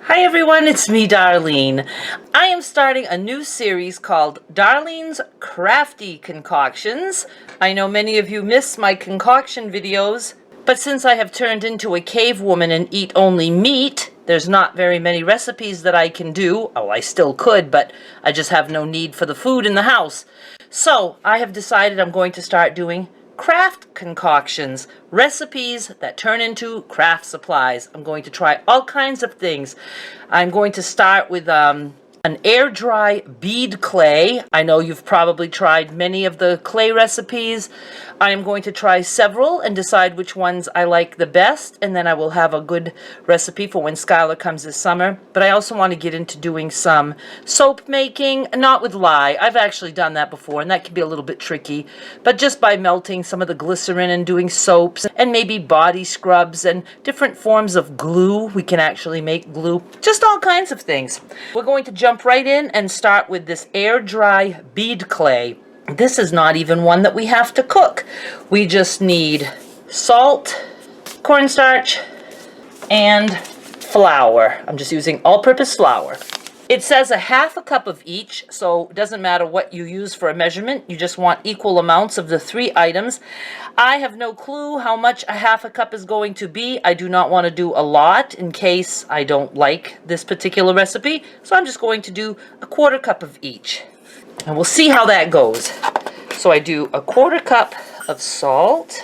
Hi everyone, it's me, Darlene. I am starting a new series called Darlene's Crafty Concoctions. I know many of you miss my concoction videos, but since I have turned into a cave woman and eat only meat, there's not very many recipes that I can do. Oh, I still could, but I just have no need for the food in the house. So I have decided I'm going to start doing craft concoctions, recipes that turn into craft supplies. I'm going to try all kinds of things. I'm going to start with an air dry bead clay. I know you've probably tried many of the clay recipes. I am going to try several and decide which ones I like the best, and then I will have a good recipe for when Skylar comes this summer. But I also want to get into doing some soap making, not with lye. I've actually done that before, and that can be a little bit tricky, but just by melting some of the glycerin and doing soaps and maybe body scrubs and different forms of glue. We can actually make glue, just all kinds of things. We're going to jump right in and start with this air dry bead clay. This is not even one that we have to cook. We just need salt, cornstarch, and flour. I'm just using all-purpose flour. It says a half a cup of each, so it doesn't matter what you use for a measurement. You just want equal amounts of the three items. I have no clue how much a half a cup is going to be. I do not want to do a lot in case I don't like this particular recipe, so I'm just going to do a quarter cup of each. And we'll see how that goes. So I do a quarter cup of salt,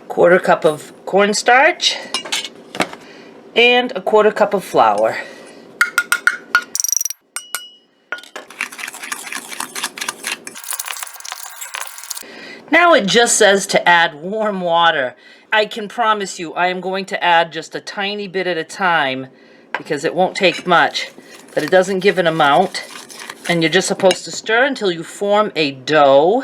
quarter cup of cornstarch, and a quarter cup of flour. Now it just says to add warm water. I can promise you I am going to add just a tiny bit at a time because it won't take much, but it doesn't give an amount. And you're just supposed to stir until you form a dough.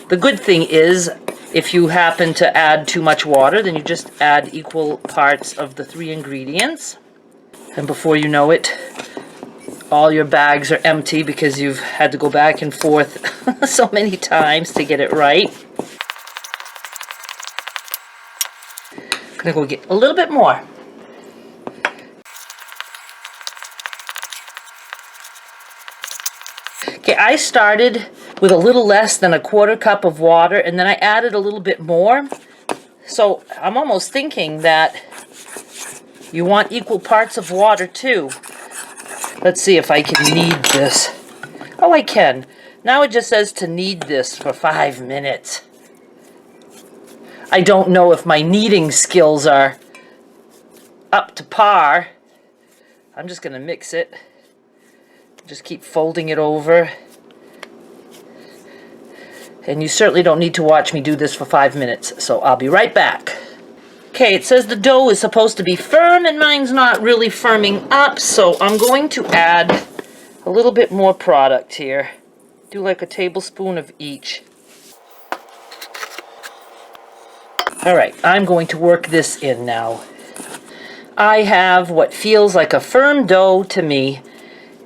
The good thing is, if you happen to add too much water, then you just add equal parts of the three ingredients. And before you know it, all your bags are empty because you've had to go back and forth so many times to get it right. I'm gonna go get a little bit more. Okay, I started with a little less than a quarter cup of water, and then I added a little bit more. So I'm almost thinking that you want equal parts of water too. Let's see if I can knead this. Oh, I can. Now it just says to knead this for 5 minutes. I don't know if my kneading skills are up to par. I'm just going to mix it. Just keep folding it over. And you certainly don't need to watch me do this for 5 minutes, so I'll be right back. Okay, it says the dough is supposed to be firm, and mine's not really firming up, so I'm going to add a little bit more product here. Do like a tablespoon of each. All right, I'm going to work this in now. I have what feels like a firm dough to me,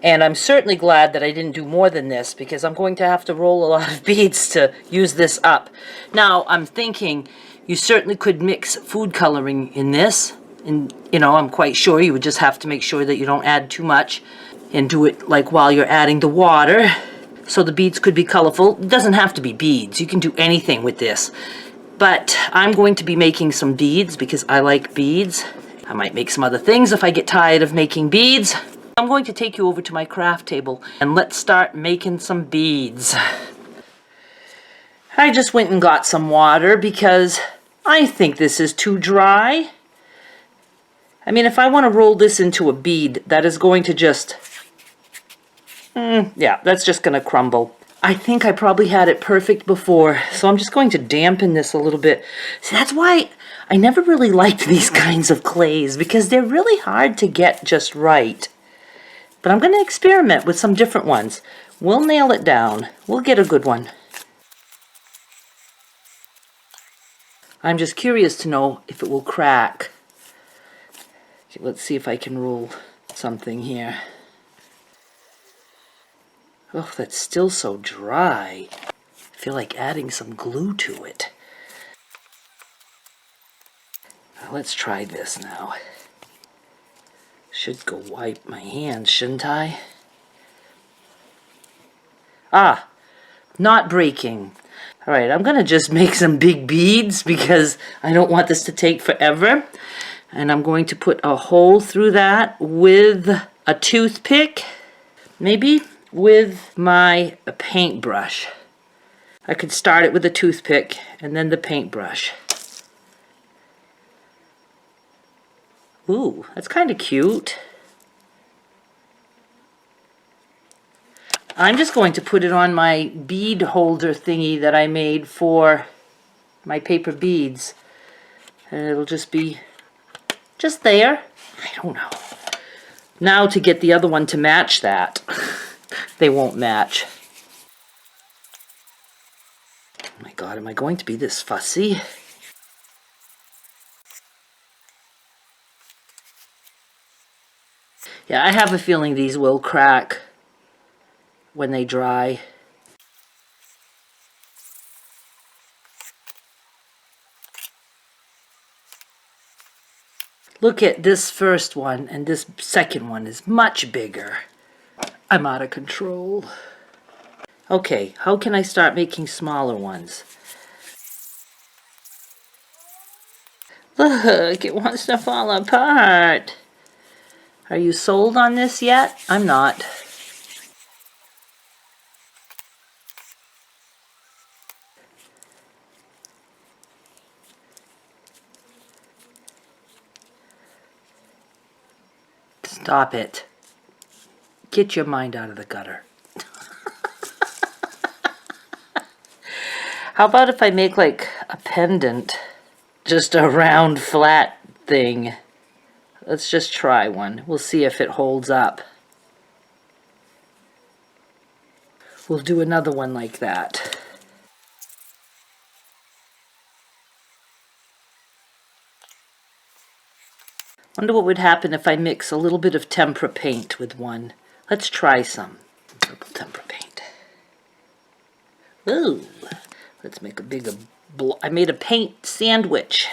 and I'm certainly glad that I didn't do more than this because I'm going to have to roll a lot of beads to use this up. Now, I'm thinking you certainly could mix food coloring in this. And, you know, I'm quite sure you would just have to make sure that you don't add too much and do it like while you're adding the water. So the beads could be colorful. It doesn't have to be beads. You can do anything with this. But I'm going to be making some beads because I like beads. I might make some other things if I get tired of making beads. I'm going to take you over to my craft table and let's start making some beads. I just went and got some water because I think this is too dry. I mean, if I want to roll this into a bead, that is going to just, yeah, that's just going to crumble. I think I probably had it perfect before, so I'm just going to dampen this a little bit. See, that's why I never really liked these kinds of clays because they're really hard to get just right. But I'm going to experiment with some different ones. We'll nail it down. We'll get a good one. I'm just curious to know if it will crack. Okay, let's see if I can roll something here. Oh, that's still so dry. I feel like adding some glue to it. Let's try this now. Should go wipe my hands, shouldn't I? Ah, not breaking. All right, I'm gonna just make some big beads because I don't want this to take forever. And I'm going to put a hole through that with a toothpick, maybe with my paintbrush. I could start it with a toothpick and then the paintbrush. Ooh, that's kind of cute. I'm just going to put it on my bead holder thingy that I made for my paper beads. And it'll just be just there. I don't know. Now to get the other one to match that. They won't match. Oh my God, am I going to be this fussy? Yeah, I have a feeling these will crack when they dry. Look at this first one, and this second one is much bigger. I'm out of control. Okay, how can I start making smaller ones? Look, it wants to fall apart. Are you sold on this yet? I'm not. Stop it. Get your mind out of the gutter. How about if I make like a pendant? Just a round, flat thing. Let's just try one. We'll see if it holds up. We'll do another one like that. Wonder what would happen if I mix a little bit of tempera paint with one. Let's try some purple tempera paint. Ooh, let's make a bigger I made a paint sandwich.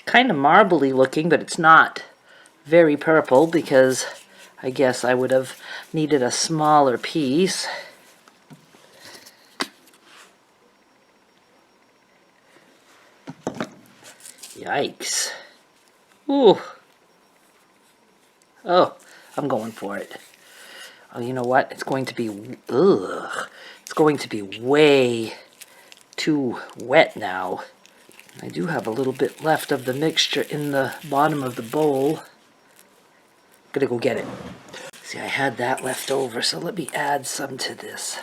Kind of marbly looking, but it's not very purple because I guess I would have needed a smaller piece. Yikes. Ooh. Oh, I'm going for it. Oh, you know what? It's going to be, ugh. It's going to be way too wet now. I do have a little bit left of the mixture in the bottom of the bowl. Gonna go get it. See, I had that left over, so let me add some to this.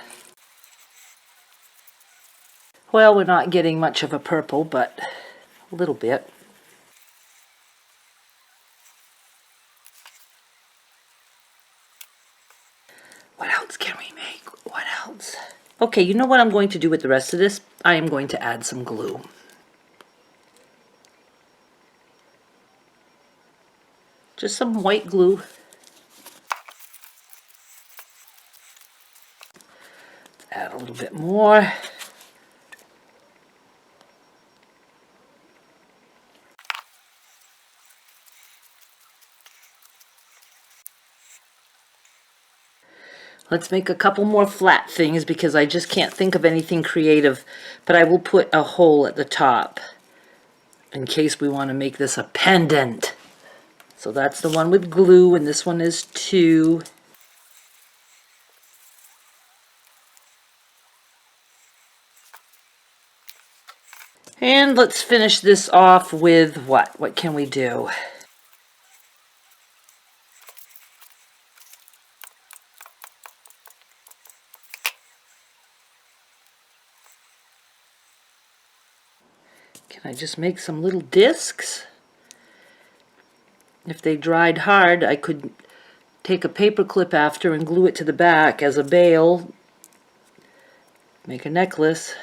Well, we're not getting much of a purple, but a little bit. What else can we make? What else? Okay, you know what I'm going to do with the rest of this? I am going to add some glue. Just some white glue. Let's add a little bit more. Let's make a couple more flat things because I just can't think of anything creative, but I will put a hole at the top in case we want to make this a pendant. So that's the one with glue, and this one is 2. And let's finish this off with what? What can we do? Can I just make some little discs? If they dried hard, I could take a paper clip after and glue it to the back as a bail. Make a necklace.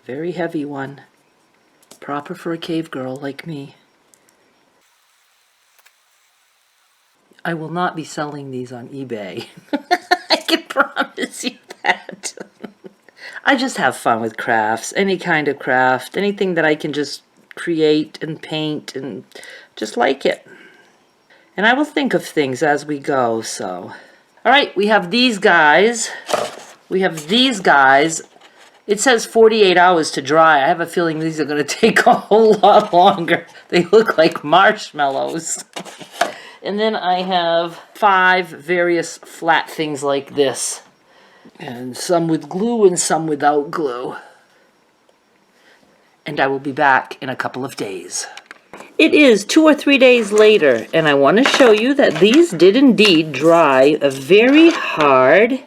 Very heavy one. Proper for a cave girl like me. I will not be selling these on eBay. I can promise you that. I just have fun with crafts, any kind of craft, anything that I can just create and paint and just like it. And I will think of things as we go, so. All right, we have these guys. We have these guys. It says 48 hours to dry. I have a feeling these are going to take a whole lot longer. They look like marshmallows. And then I have 5 various flat things like this. And some with glue and some without glue. And I will be back in a couple of days. It is 2 or 3 days later, and I want to show you that these did indeed dry very hard.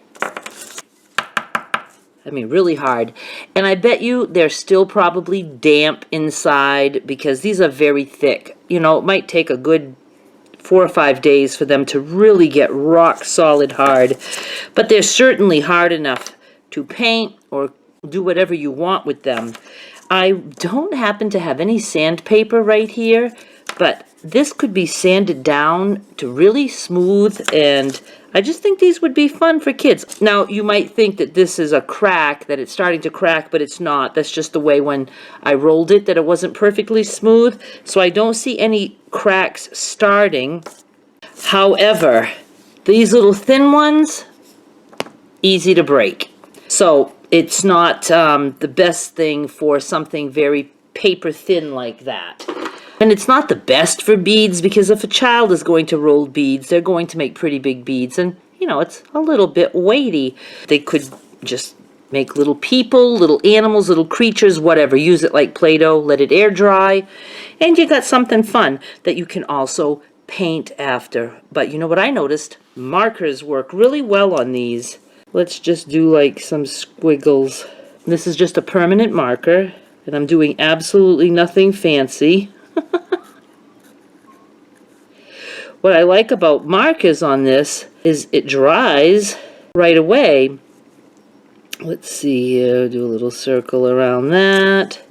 I mean, really hard. And I bet you they're still probably damp inside because these are very thick. You know, it might take a good 4 or 5 days for them to really get rock solid hard. But they're certainly hard enough to paint or do whatever you want with them. I don't happen to have any sandpaper right here, but this could be sanded down to really smooth, and I just think these would be fun for kids. Now, you might think that this is a crack, that it's starting to crack, but it's not. That's just the way when I rolled it, that it wasn't perfectly smooth. So I don't see any cracks starting. However, these little thin ones, easy to break. So it's not the best thing for something very paper thin like that. And it's not the best for beads, because if a child is going to roll beads, they're going to make pretty big beads, and you know, it's a little bit weighty. They could just make little people, little animals, little creatures, whatever. Use it like Play-Doh, let it air dry, and you got something fun that you can also paint after. But you know what I noticed? Markers work really well on these. Let's just do like some squiggles. This is just a permanent marker, and I'm doing absolutely nothing fancy. What I like about markers on this is it dries right away. Let's see here, do a little circle around that.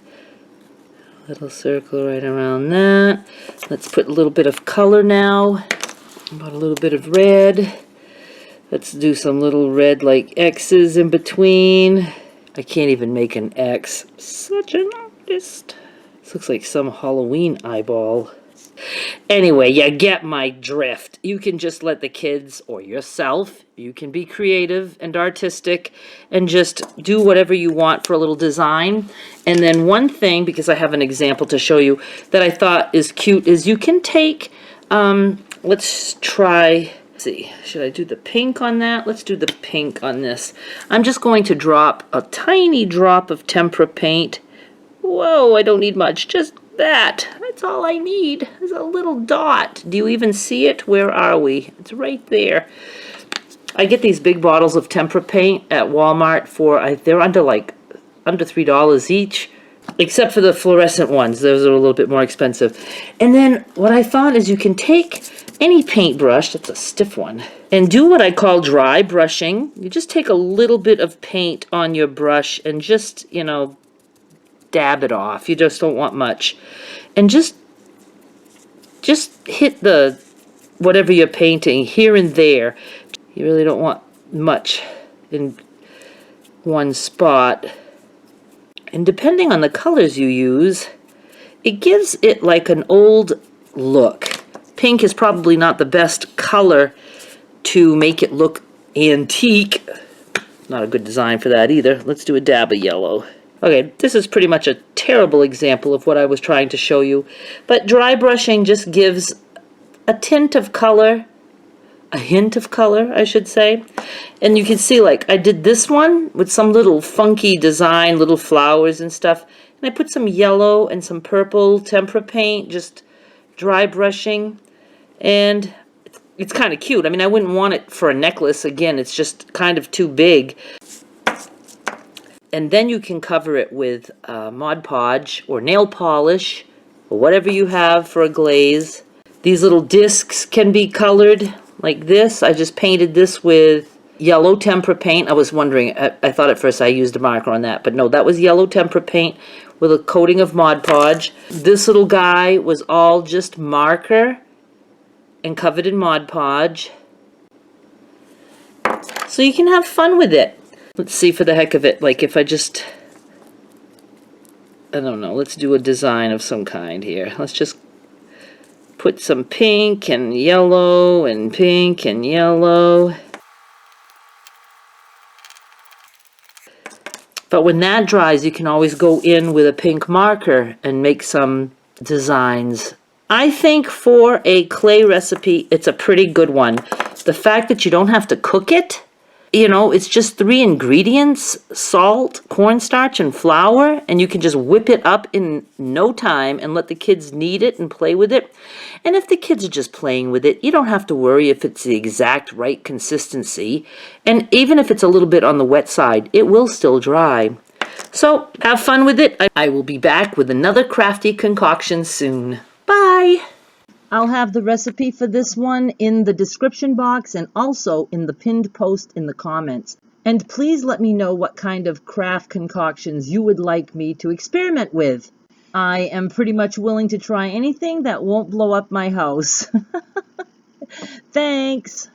A little circle right around that. Let's put a little bit of color now. About a little bit of red. Let's do some little red like X's in between. I can't even make an X. I'm such an artist. This looks like some Halloween eyeball. Anyway, you get my drift. You can just let the kids or yourself, you can be creative and artistic and just do whatever you want for a little design. And then one thing, because I have an example to show you that I thought is cute, is you can take, let's try, let's see, should I do the pink on that? Let's do the pink on this. I'm just going to drop a tiny drop of tempera paint. Whoa, I don't need much, just that. That's all I need, is a little dot. Do you even see it? Where are we? It's right there. I get these big bottles of tempera paint at Walmart for, they're under $3 each, except for the fluorescent ones. Those are a little bit more expensive. And then what I found is you can take any paintbrush, that's a stiff one, and do what I call dry brushing. You just take a little bit of paint on your brush and just, you know, dab it off. You just don't want much. And just hit the whatever you're painting here and there. You really don't want much in one spot. And depending on the colors you use, it gives it like an old look. Pink is probably not the best color to make it look antique. Not a good design for that either. Let's do a dab of yellow. Okay, this is pretty much a terrible example of what I was trying to show you, but dry brushing just gives a tint of color, a hint of color, I should say. And you can see, like, I did this one with some little funky design, little flowers and stuff, and I put some yellow and some purple tempera paint, just dry brushing, and it's kind of cute. I mean, I wouldn't want it for a necklace. Again, it's just kind of too big. And then you can cover it with Mod Podge or nail polish or whatever you have for a glaze. These little discs can be colored like this. I just painted this with yellow tempera paint. I was wondering, I thought at first I used a marker on that, but no, that was yellow tempera paint with a coating of Mod Podge. This little guy was all just marker and covered in Mod Podge. So you can have fun with it. Let's see for the heck of it, like if I just, I don't know, let's do a design of some kind here. Let's just put some pink and yellow and pink and yellow. But when that dries, you can always go in with a pink marker and make some designs. I think for a clay recipe, it's a pretty good one. The fact that you don't have to cook it, you know, it's just 3 ingredients, salt, cornstarch, and flour, and you can just whip it up in no time and let the kids knead it and play with it. And if the kids are just playing with it, you don't have to worry if it's the exact right consistency. And even if it's a little bit on the wet side, it will still dry. So have fun with it. I will be back with another crafty concoction soon. Bye! I'll have the recipe for this one in the description box and also in the pinned post in the comments. And please let me know what kind of craft concoctions you would like me to experiment with. I am pretty much willing to try anything that won't blow up my house. Thanks!